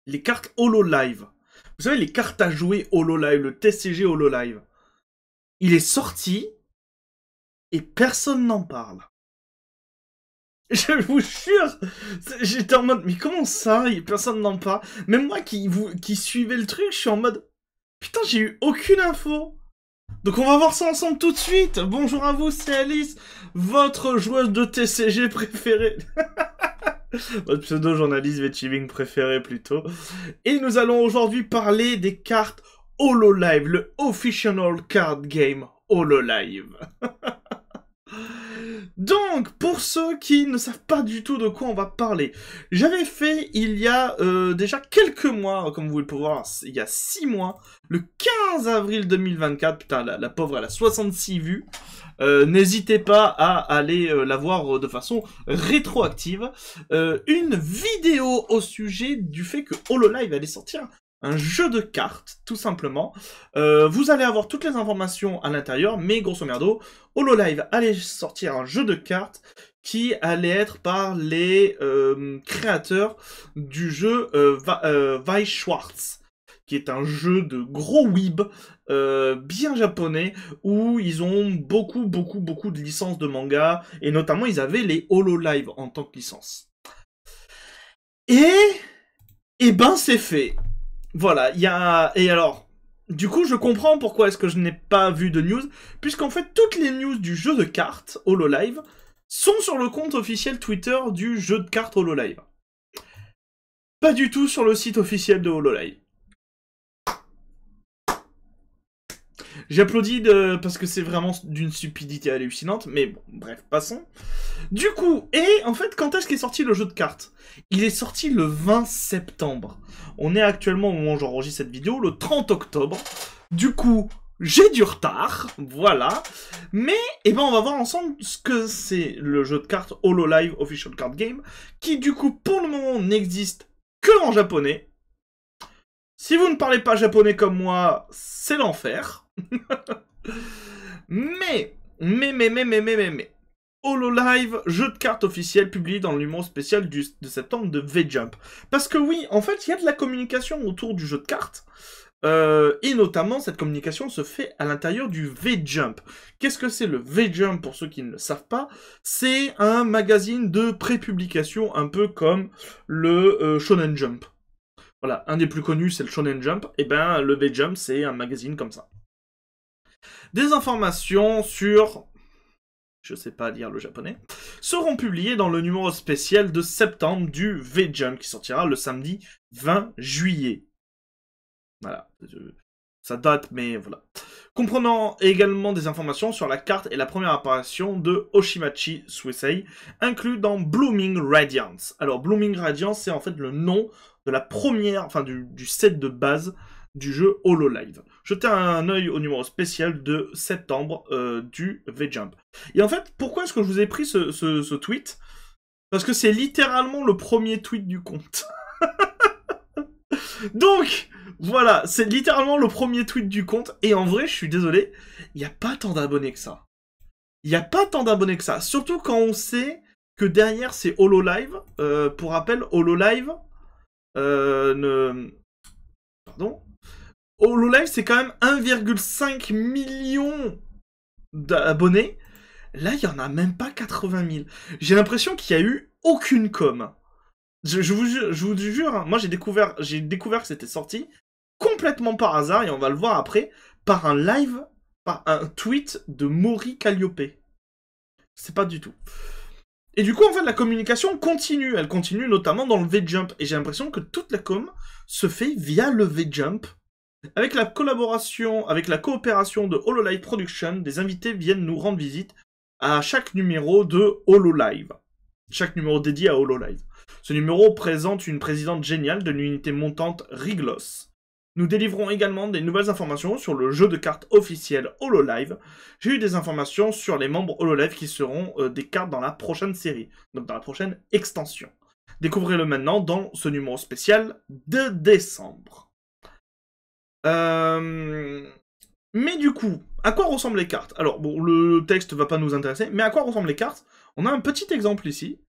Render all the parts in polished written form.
les cartes HoloLive. Vous savez, les cartes à jouer HoloLive, le TCG HoloLive. Il est sorti et personne n'en parle. Je vous jure, j'étais en mode, mais comment ça, personne n'en parle? Même moi qui suivais le truc, je suis en mode, putain, j'ai eu aucune info. Donc on va voir ça ensemble tout de suite. Bonjour à vous, c'est Alice, votre joueuse de TCG préférée. Votre pseudo-journaliste VTubing préféré plutôt. Et nous allons aujourd'hui parler des cartes HoloLive, le Official Card Game HoloLive. Donc, pour ceux qui ne savent pas du tout de quoi on va parler, j'avais fait il y a déjà quelques mois, comme vous pouvez le voir, il y a 6 mois, le 15 avril 2024, putain, la pauvre, elle a 66 vues, n'hésitez pas à aller la voir de façon rétroactive, une vidéo au sujet du fait que HoloLive allait sortir un jeu de cartes, tout simplement. Vous allez avoir toutes les informations à l'intérieur, mais grosso merdo, HoloLive allait sortir un jeu de cartes qui allait être par les créateurs du jeu Weiss Schwarz, qui est un jeu de gros weeb, bien japonais, où ils ont beaucoup de licences de manga, et notamment ils avaient les HoloLive en tant que licence. Et ben c'est fait. Voilà, il y a... Et alors, du coup, je comprends pourquoi est-ce que je n'ai pas vu de news, puisqu'en fait, toutes les news du jeu de cartes HoloLive sont sur le compte officiel Twitter du jeu de cartes HoloLive. Pas du tout sur le site officiel de HoloLive. J'applaudis parce que c'est vraiment d'une stupidité hallucinante, mais bon, bref, passons. Du coup, et en fait, quand est-ce qu'est sorti le jeu de cartes? Il est sorti le 20 septembre. On est actuellement, au moment où j'enregistre cette vidéo, le 30 octobre. Du coup, j'ai du retard, voilà. Mais, eh ben, on va voir ensemble ce que c'est le jeu de cartes HoloLive Official Card Game, qui du coup, pour le moment, n'existe que en japonais. Si vous ne parlez pas japonais comme moi, c'est l'enfer. mais, HoloLive, jeu de cartes officiel publié dans le numéro spécial de septembre de V-Jump. Parce que oui, en fait, il y a de la communication autour du jeu de cartes. Et notamment, cette communication se fait à l'intérieur du V-Jump. Qu'est-ce que c'est le V-Jump pour ceux qui ne le savent pas? C'est un magazine de pré-publication, un peu comme le Shonen Jump. Voilà, un des plus connus, c'est le Shonen Jump. Et ben, le V-Jump, c'est un magazine comme ça. Des informations sur... je sais pas lire le japonais, seront publiées dans le numéro spécial de septembre du V-Jump, qui sortira le samedi 20 juillet. Voilà. Ça date, mais voilà. Comprenant également des informations sur la carte et la première apparition de Oshimachi Suisei, inclus dans Blooming Radiance. Alors, Blooming Radiance, c'est en fait le nom de la première, enfin du set de base du jeu HoloLive. Jetez un œil au numéro spécial de septembre du V-Jump. Et en fait, pourquoi est-ce que je vous ai pris ce tweet? Parce que c'est littéralement le premier tweet du compte. Donc, voilà, c'est littéralement le premier tweet du compte. Et en vrai, je suis désolé, il n'y a pas tant d'abonnés que ça. Il n'y a pas tant d'abonnés que ça. Surtout quand on sait que derrière, c'est HoloLive. Pour rappel, HoloLive... Pardon. HoloLive, c'est quand même 1,5 million d'abonnés. Là, il n'y en a même pas 80 000. J'ai l'impression qu'il n'y a eu aucune com. Je vous jure, hein, moi j'ai découvert que c'était sorti complètement par hasard, et on va le voir après, par un live, par un tweet de Mori Calliope. C'est pas du tout. Et du coup, en fait, la communication continue. Elle continue notamment dans le V-Jump. Et j'ai l'impression que toute la com se fait via le V-Jump. Avec la collaboration, avec la coopération de HoloLive Production, des invités viennent nous rendre visite à chaque numéro de HoloLive. Chaque numéro dédié à HoloLive. Ce numéro présente une présidente géniale de l'unité montante Riglos. Nous délivrons également des nouvelles informations sur le jeu de cartes officiel HoloLive. J'ai eu des informations sur les membres HoloLive qui seront des cartes dans la prochaine série, donc dans la prochaine extension. Découvrez-le maintenant dans ce numéro spécial de décembre. Mais du coup, à quoi ressemblent les cartes? Alors, bon, le texte va pas nous intéresser, mais à quoi ressemblent les cartes? On a un petit exemple ici.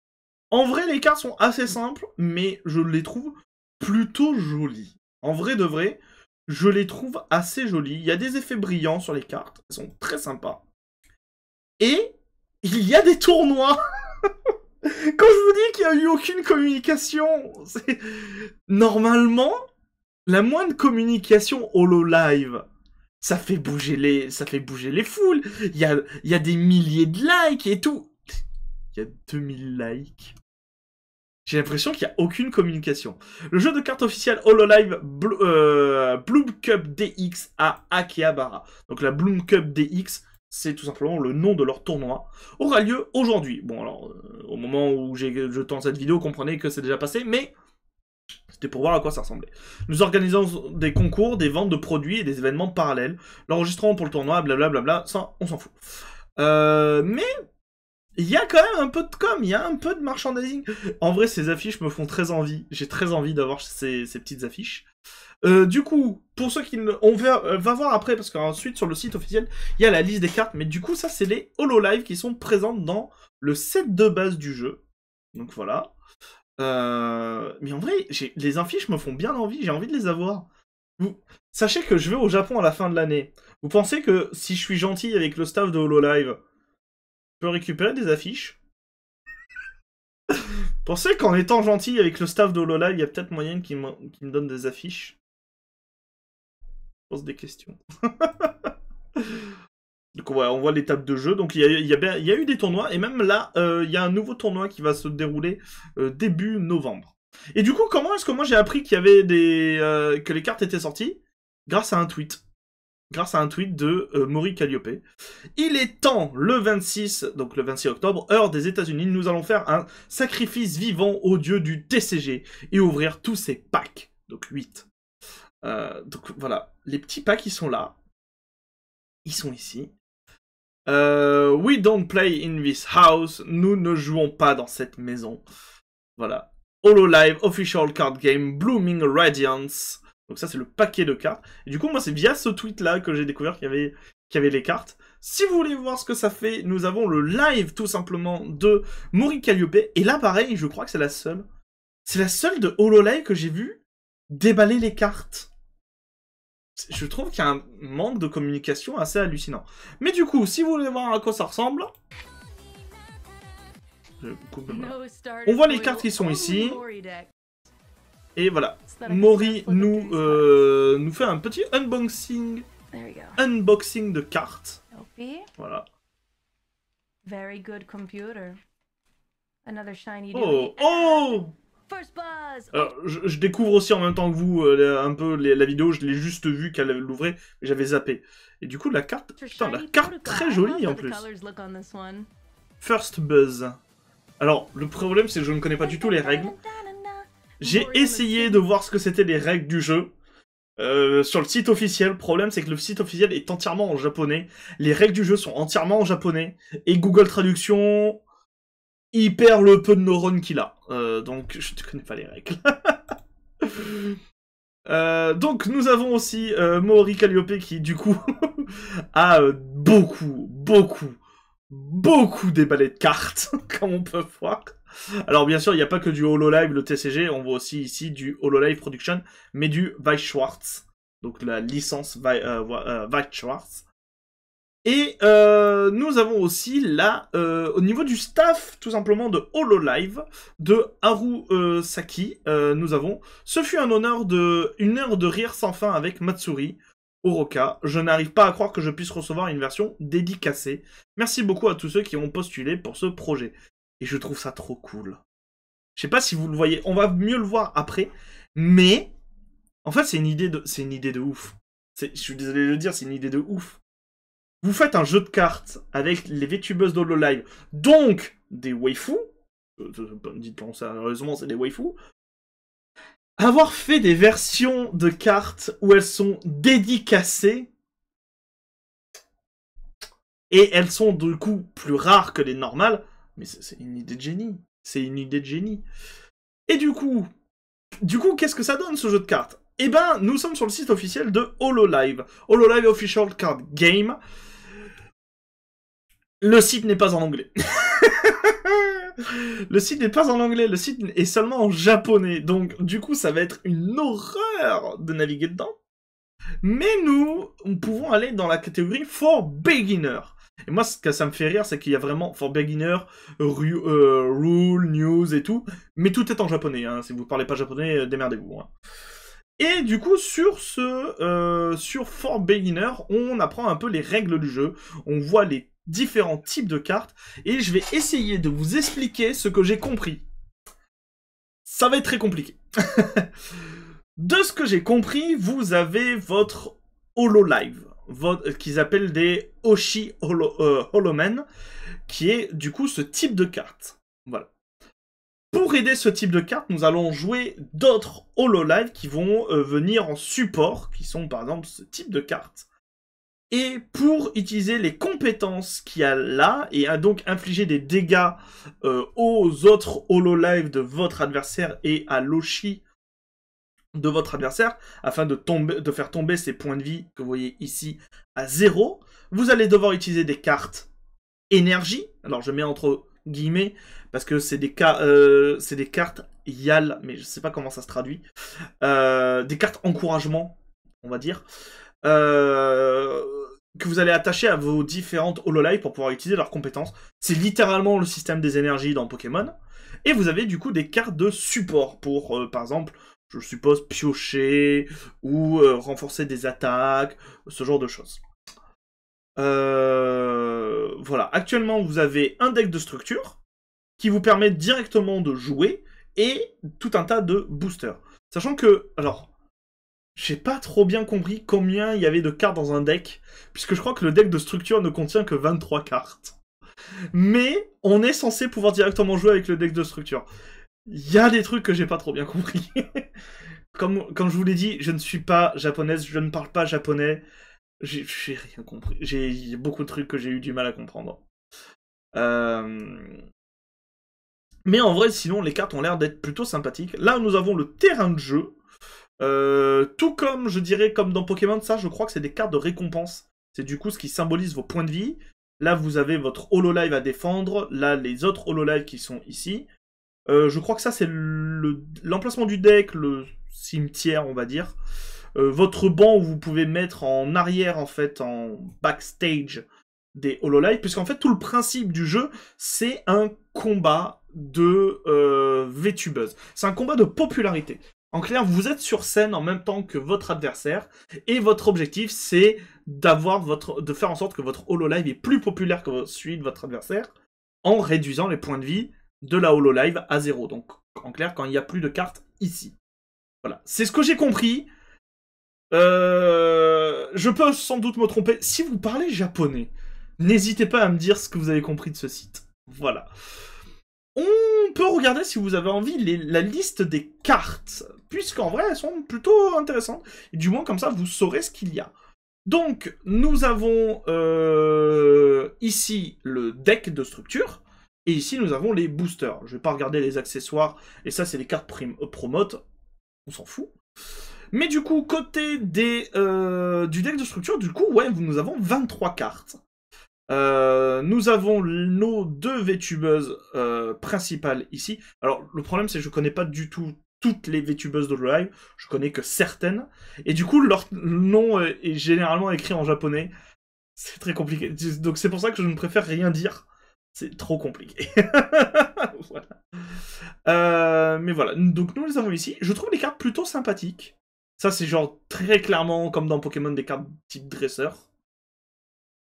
En vrai, les cartes sont assez simples, mais je les trouve plutôt jolies. En vrai de vrai, je les trouve assez jolies. Il y a des effets brillants sur les cartes, elles sont très sympas. Et il y a des tournois. Quand je vous dis qu'il n'y a eu aucune communication, c'est... Normalement, la moindre communication HoloLive, ça fait bouger les foules. Il y a des milliers de likes et tout. Il y a 2000 likes. J'ai l'impression qu'il n'y a aucune communication. Le jeu de cartes officiel HoloLive Bloom Cup DX à Akihabara. Donc la Bloom Cup DX, c'est tout simplement le nom de leur tournoi, aura lieu aujourd'hui. Bon alors, au moment où je tourne cette vidéo, comprenez que c'est déjà passé, mais c'était pour voir à quoi ça ressemblait. Nous organisons des concours, des ventes de produits et des événements parallèles. L'enregistrement pour le tournoi, blablabla, ça, on s'en fout. Mais il y a quand même un peu de com, il y a un peu de merchandising. En vrai, ces affiches me font très envie. J'ai très envie d'avoir ces petites affiches. Du coup, pour ceux qui ne... On va voir après, parce qu'ensuite, sur le site officiel, il y a la liste des cartes. Mais du coup, ça, c'est les HoloLive qui sont présentes dans le set de base du jeu. Donc voilà. Mais en vrai, les affiches me font bien envie. J'ai envie de les avoir. Sachez que je vais au Japon à la fin de l'année. Vous pensez que si je suis gentil avec le staff de HoloLive, je peux récupérer des affiches? Pensez qu'en étant gentil avec le staff de HoloLive, il y a peut-être moyen qu'il me donne des affiches? Je pose des questions. Donc ouais, on voit l'étape de jeu. Donc il y a eu des tournois. Et même là, il y a un nouveau tournoi qui va se dérouler début novembre. Et du coup, comment est-ce que moi j'ai appris qu'il y avait que les cartes étaient sorties? Grâce à un tweet. Grâce à un tweet de Mori Calliope. Il est temps, le 26, donc le 26 octobre, heure des États-Unis, nous allons faire un sacrifice vivant au dieu du TCG et ouvrir tous ces packs. Donc 8. Donc voilà, les petits packs ils sont là. Ils sont ici. We don't play in this house. Nous ne jouons pas dans cette maison. Voilà. HoloLive Official Card Game Blooming Radiance. Donc ça, c'est le paquet de cartes. Et du coup, moi, c'est via ce tweet-là que j'ai découvert qu'il y avait les cartes. Si vous voulez voir ce que ça fait, nous avons le live, tout simplement, de Mori Calliope. Et là, pareil, je crois que c'est la seule. C'est la seule de HoloLive que j'ai vu déballer les cartes. Je trouve qu'il y a un manque de communication assez hallucinant. Mais du coup, si vous voulez voir à quoi ça ressemble... On voit les cartes qui sont ici. Et voilà. Mori nous fait un petit unboxing de cartes. Voilà. Oh! Oh! Alors, je découvre aussi en même temps que vous un peu la vidéo, je l'ai juste vu qu'elle l'ouvrait, mais j'avais zappé. Et du coup, la carte, putain, la carte très jolie en plus. First Buzz. Alors, le problème, c'est que je ne connais pas du tout les règles. J'ai essayé de voir ce que c'était les règles du jeu. Sur le site officiel, le problème c'est que le site officiel est entièrement en japonais. Les règles du jeu sont entièrement en japonais. Et Google Traduction, il perd le peu de neurones qu'il a. Donc je ne connais pas les règles. Donc nous avons aussi Mori Calliope qui du coup a beaucoup déballé de cartes, comme on peut voir. Alors bien sûr, il n'y a pas que du HoloLive, le TCG, on voit aussi ici du HoloLive Production, mais du Weiss-Schwarz, donc la licence Weiss-Schwarz. Et nous avons aussi là, au niveau du staff, tout simplement, de HoloLive, de Haru Saki, nous avons « Ce fut un honneur une heure de rire sans fin avec Matsuri. Oroka, je n'arrive pas à croire que je puisse recevoir une version dédicacée. Merci beaucoup à tous ceux qui ont postulé pour ce projet. » Et je trouve ça trop cool. Je sais pas si vous le voyez, on va mieux le voir après, mais en fait c'est une idée de ouf. Je suis désolé de le dire, c'est une idée de ouf. Vous faites un jeu de cartes avec les VTubers d'HoloLive, donc des waifus, dites-le sérieusement, c'est des waifus. Avoir fait des versions de cartes où elles sont dédicacées, et elles sont du coup plus rares que les normales, mais c'est une idée de génie. C'est une idée de génie. Et du coup, qu'est-ce que ça donne ce jeu de cartes? Eh ben, nous sommes sur le site officiel de HoloLive. HoloLive Official Card Game. Le site n'est pas en anglais. Le site n'est pas en anglais, le site est seulement en japonais. Donc, du coup, ça va être une horreur de naviguer dedans. Mais nous pouvons aller dans la catégorie For Beginner. Et moi, ce que ça me fait rire, c'est qu'il y a vraiment For Beginner, Rule, News et tout. Mais tout est en japonais. Hein. Si vous parlez pas japonais, démerdez-vous. Hein. Et du coup, sur For Beginner, on apprend un peu les règles du jeu. On voit les différents types de cartes. Et je vais essayer de vous expliquer ce que j'ai compris. Ça va être très compliqué. De ce que j'ai compris, vous avez votre Hololive, qu'ils appellent des Oshi Holomen, qui est du coup ce type de carte. Voilà. Pour aider ce type de carte, nous allons jouer d'autres Hololive qui vont venir en support, qui sont par exemple ce type de carte. Et pour utiliser les compétences qu'il y a là, et donc infliger des dégâts aux autres Hololive de votre adversaire et à l'Oshi de votre adversaire, afin de faire tomber ses points de vie, que vous voyez ici, à 0, vous allez devoir utiliser des cartes énergie, alors je mets entre guillemets, parce que c'est des cartes YAL, mais je sais pas comment ça se traduit, des cartes encouragement, on va dire, que vous allez attacher à vos différentes Hololive pour pouvoir utiliser leurs compétences. C'est littéralement le système des énergies dans Pokémon. Et vous avez du coup des cartes de support pour, par exemple, je suppose, piocher ou renforcer des attaques, ce genre de choses. Voilà, actuellement vous avez un deck de structure qui vous permet directement de jouer et tout un tas de boosters. Sachant que, alors, j'ai pas trop bien compris combien il y avait de cartes dans un deck, puisque je crois que le deck de structure ne contient que 23 cartes. Mais on est censé pouvoir directement jouer avec le deck de structure. Il y a des trucs que j'ai pas trop bien compris. Comme je vous l'ai dit, je ne suis pas japonaise, je ne parle pas japonais. J'ai rien compris. Il y a beaucoup de trucs que j'ai eu du mal à comprendre. Mais en vrai, sinon, les cartes ont l'air d'être plutôt sympathiques. Là, nous avons le terrain de jeu. Tout comme, je dirais, comme dans Pokémon, ça, je crois que c'est des cartes de récompense. C'est du coup ce qui symbolise vos points de vie. Là, vous avez votre Hololive à défendre. Là, les autres Hololive qui sont ici. Je crois que ça, c'est l'emplacement du deck, le cimetière, on va dire. Votre banc où vous pouvez mettre en arrière, en fait, en backstage des Hololive, puisqu'en fait, tout le principe du jeu, c'est un combat de VTubers. C'est un combat de popularité. En clair, vous êtes sur scène en même temps que votre adversaire, et votre objectif, c'est de faire en sorte que votre Hololive est plus populaire que celui de votre adversaire, en réduisant les points de vie de la Hololive à 0. Donc, en clair, quand il n'y a plus de cartes ici. Voilà. C'est ce que j'ai compris. Je peux sans doute me tromper. Si vous parlez japonais, n'hésitez pas à me dire ce que vous avez compris de ce site. Voilà. On peut regarder, si vous avez envie, la liste des cartes. Puisqu'en vrai, elles sont plutôt intéressantes. Et du moins, comme ça, vous saurez ce qu'il y a. Donc, nous avons ici le deck de structure. Et ici, nous avons les boosters. Je vais pas regarder les accessoires. Et ça, c'est les cartes promote. On s'en fout. Mais du coup, côté du deck de structure, du coup, ouais, nous avons 23 cartes. Nous avons nos deux VTubeuses principales ici. Alors, le problème, c'est que je connais pas du tout toutes les VTubeuses de Hololive. Je connais que certaines. Et du coup, leur nom est généralement écrit en japonais. C'est très compliqué. Donc, c'est pour ça que je ne préfère rien dire. C'est trop compliqué. Voilà. Mais voilà, donc nous les avons ici. Je trouve les cartes plutôt sympathiques. Ça, c'est genre très clairement, comme dans Pokémon, des cartes type dresseur.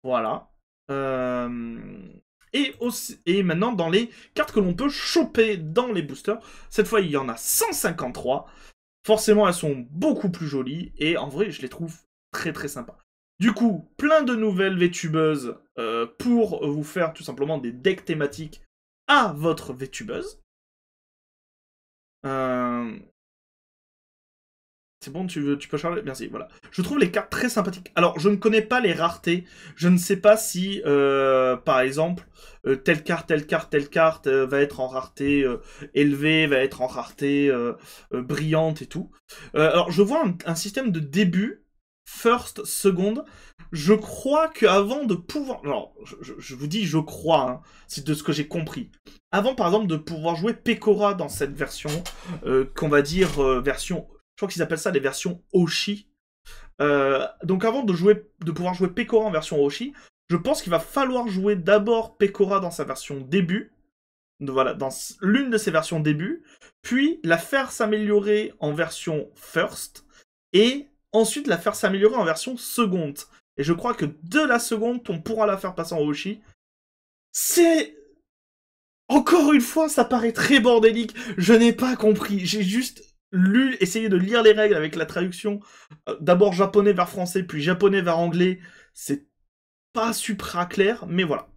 Voilà. Et maintenant, dans les cartes que l'on peut choper dans les boosters, cette fois, il y en a 153. Forcément, elles sont beaucoup plus jolies. Et en vrai, je les trouve très très sympas. Du coup, plein de nouvelles VTubeuses pour vous faire tout simplement des decks thématiques à votre VTubeuse. C'est bon, tu peux charger? Merci, voilà. Je trouve les cartes très sympathiques. Alors, je ne connais pas les raretés. Je ne sais pas si, par exemple, telle carte va être en rareté élevée, va être en rareté brillante et tout. Alors, je vois un système de début first, seconde. Je crois qu'avant de pouvoir... Alors, je vous dis je crois, hein, c'est de ce que j'ai compris. Avant, par exemple, de pouvoir jouer Pekora dans cette version, qu'on va dire version... Je crois qu'ils appellent ça les versions Oshi. Donc avant de pouvoir jouer Pekora en version Oshi, je pense qu'il va falloir jouer d'abord Pekora dans sa version début. Voilà, dans l'une de ses versions début, puis la faire s'améliorer en version first, et ensuite la faire s'améliorer en version seconde. Et je crois que de la seconde, on pourra la faire passer en Oshi. C'est... Encore une fois, ça paraît très bordélique. Je n'ai pas compris. J'ai juste essayé de lire les règles avec la traduction. D'abord japonais vers français, puis japonais vers anglais. C'est pas super clair, mais voilà.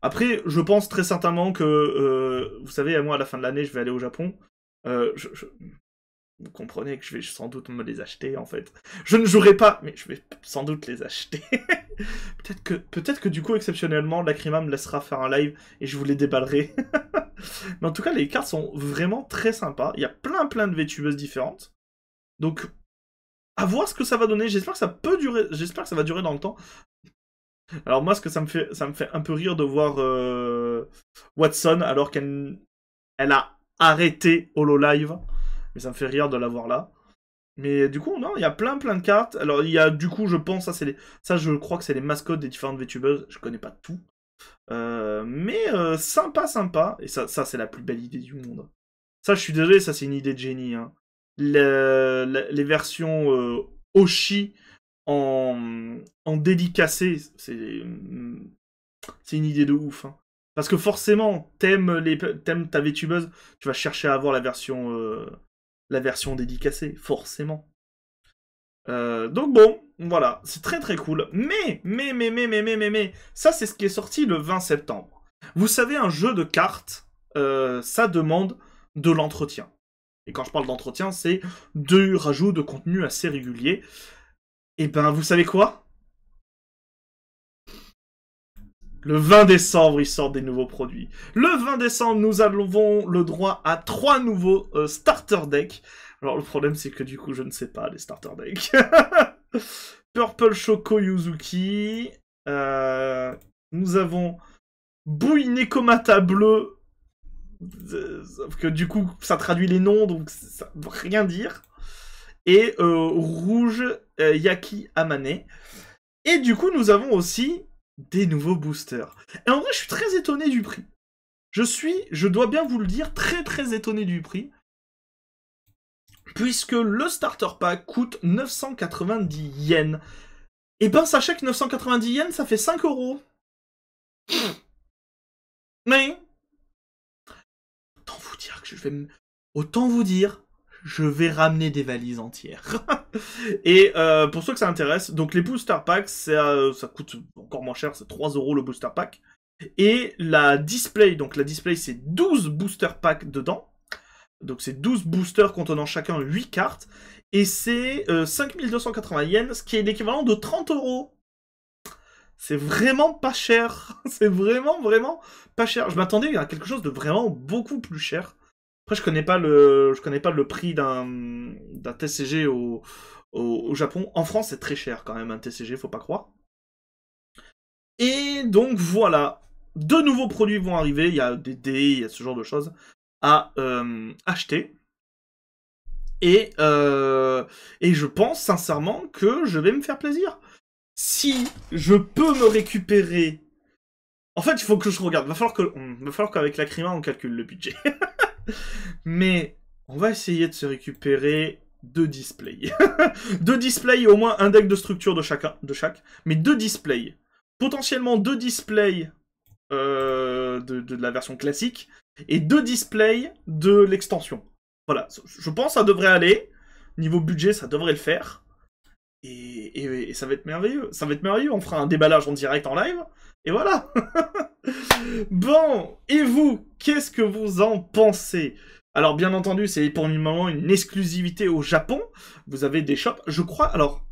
Après, je pense très certainement que, vous savez, moi, à la fin de l'année, je vais aller au Japon. Vous comprenez que je vais sans doute me les acheter, en fait. Je ne jouerai pas, mais je vais sans doute les acheter. Peut-être que du coup, exceptionnellement, Lacrima me laissera faire un live et je vous les déballerai. Mais en tout cas, les cartes sont vraiment très sympas. Il y a plein de VTubeuses différentes. Donc, à voir ce que ça va donner. J'espère que ça peut durer. J'espère que ça va durer dans le temps. Alors moi, ce que ça me fait un peu rire de voir Watson alors qu'elle a arrêté HoloLive. Mais ça me fait rire de la voir là. Mais du coup, non, il y a plein de cartes. Alors il y a, du coup, je pense, ça je crois que c'est les mascottes des différentes VTubeuses. Je connais pas tout. Mais sympa. Et ça c'est la plus belle idée du monde. Ça, je suis désolé, ça c'est une idée de génie. Hein. Les versions Oshi en dédicacé, c'est une idée de ouf. Hein. Parce que forcément, t'aimes ta VTubeuse, tu vas chercher à avoir la version dédicacée, forcément. Donc bon, voilà, c'est très cool. Mais, ça c'est ce qui est sorti le 20 septembre. Vous savez, un jeu de cartes, ça demande de l'entretien. Et quand je parle d'entretien, c'est du rajout de contenu assez régulier. Et ben, vous savez quoi? Le 20 décembre, ils sortent des nouveaux produits. Le 20 décembre, nous avons le droit à 3 nouveaux starter decks. Alors, le problème, c'est que du coup, je ne sais pas, les starter decks. Purple Choco Yuzuki. Nous avons Bouille Nekomata bleu. Sauf que du coup, ça traduit les noms, donc ça ne veut rien dire. Et rouge Yaki Amane. Et du coup, nous avons aussi des nouveaux boosters. Et en vrai, je suis très étonné du prix. Je dois bien vous le dire, très étonné du prix. Puisque le starter pack coûte 990 yens. Et ben, sachez que 990 yens, ça fait 5 €. Mais... Autant vous dire, je vais ramener des valises entières. Et pour ceux que ça intéresse, donc les booster packs, ça coûte encore moins cher, c'est 3 € le booster pack. Et la display, donc la display c'est 12 booster packs dedans. Donc c'est 12 boosters contenant chacun 8 cartes. Et c'est 5280 yens, ce qui est l'équivalent de 30 €. C'est vraiment pas cher. C'est vraiment pas cher. Je m'attendais à quelque chose de vraiment beaucoup plus cher. Après, je connais pas le prix d'un TCG au Japon. En France, c'est très cher quand même un TCG, faut pas croire. Et donc voilà, 2 nouveaux produits vont arriver. Il y a des dés, il y a ce genre de choses à acheter. Et je pense sincèrement que je vais me faire plaisir. Si je peux me récupérer... En fait, il faut que je regarde. Il va falloir qu'avec Lacrima, on calcule le budget. Mais on va essayer de se récupérer 2 displays. 2 displays, au moins un deck de structure de chaque. Mais 2 displays. Potentiellement 2 displays de la version classique. Et 2 displays de l'extension. Voilà, je pense que ça devrait aller. Niveau budget, ça devrait le faire. Et ça va être merveilleux. Ça va être merveilleux. On fera un déballage en direct en live. Et voilà. Bon, et vous, qu'est-ce que vous en pensez? Alors, bien entendu, c'est pour le moment une exclusivité au Japon. Vous avez des shops, je crois, alors,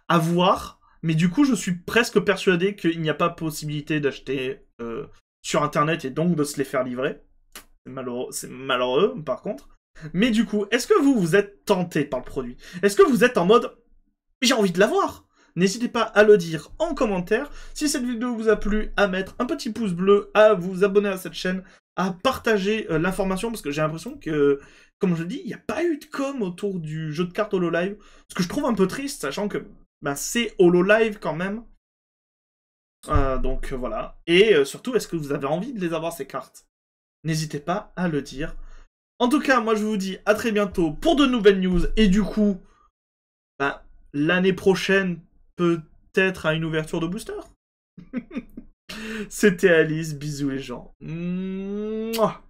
à voir. Mais du coup, je suis presque persuadé qu'il n'y a pas possibilité d'acheter sur Internet et donc de se les faire livrer. C'est malheureux, par contre. Mais du coup, est-ce que vous êtes tenté par le produit? Est-ce que vous êtes en mode... j'ai envie de la voir. N'hésitez pas à le dire en commentaire. Si cette vidéo vous a plu, à mettre un petit pouce bleu, à vous abonner à cette chaîne, à partager l'information, parce que j'ai l'impression que, comme je dis, il n'y a pas eu de com autour du jeu de cartes Hololive, ce que je trouve un peu triste, sachant que c'est Hololive quand même. Donc voilà. Et surtout, est-ce que vous avez envie de les avoir, ces cartes? N'hésitez pas à le dire. En tout cas, moi je vous dis à très bientôt pour de nouvelles news, et du coup, l'année prochaine, peut-être à une ouverture de booster. C'était Alice, bisous les gens. Mouah.